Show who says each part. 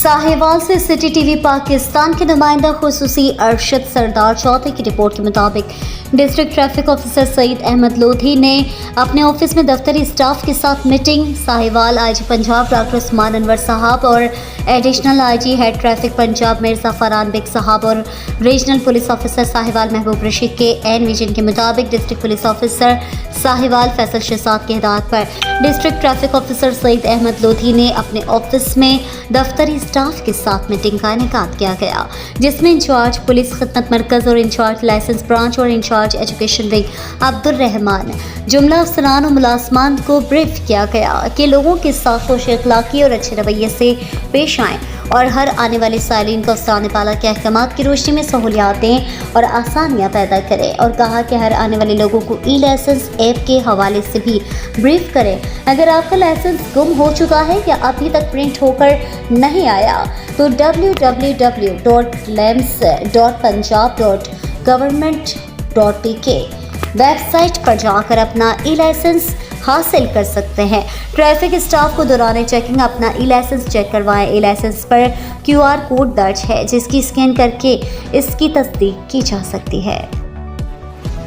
Speaker 1: साहिवाल से city TV Pakistan के नुमाइंदा खुसूसी अरशद सरदार चौधरी की रिपोर्ट के मुताबिक district traffic officer Saeed Ahmed Lodhi ने अपने ऑफिस में दफ्तरी स्टाफ के साथ meeting. Sahiwal IG Punjab doctor Usman Anwar साहब और additional IG head traffic Punjab Mirza Farhan Baig साहब और रीजनल पुलिस ऑफिसर साहिवाल महबूब रशीद के एन विजन के मुताबिक district police officer Sahiwal Faisal Shahzad की हिदायत पर district traffic officer Saeed Ahmed Lodhi ने अपने ऑफिस में दफ्तरी स्टाफ के साथ मीटिंग का इनेकाद किया गया, जिसमें इंचार्ज पुलिस खिदमत मरकज और इंचार्ज लाइसेंस ब्रांच और incharge education wing Abdul Rahman जुमला अफसरान और मुलाजमान को ब्रीफ किया गया कि लोगों के साथ खुश अखलाकी और अच्छे रवैये से पेश आएँ और हर आने वाले साइलिन को अफसाने पाला के अहकामात की रोशनी में सहूलियातें और आसानियाँ पैदा करें और कहा कि हर आने वाले लोगों को ई लाइसेंस ऐप के हवाले से भी ब्रीफ करें। अगर आपका लाइसेंस गुम हो चुका है या अभी तक प्रिंट होकर नहीं आया तो www.lems.punjab.government.pk वेबसाइट पर जाकर अपना ई लाइसेंस हासिल कर सकते हैं। ट्रैफिक स्टाफ को दौरान चेकिंग अपना ई लाइसेंस चेक करवाएं। ई लाइसेंस पर QR कोड दर्ज है जिसकी स्कैन करके इसकी तस्दीक की जा सकती है।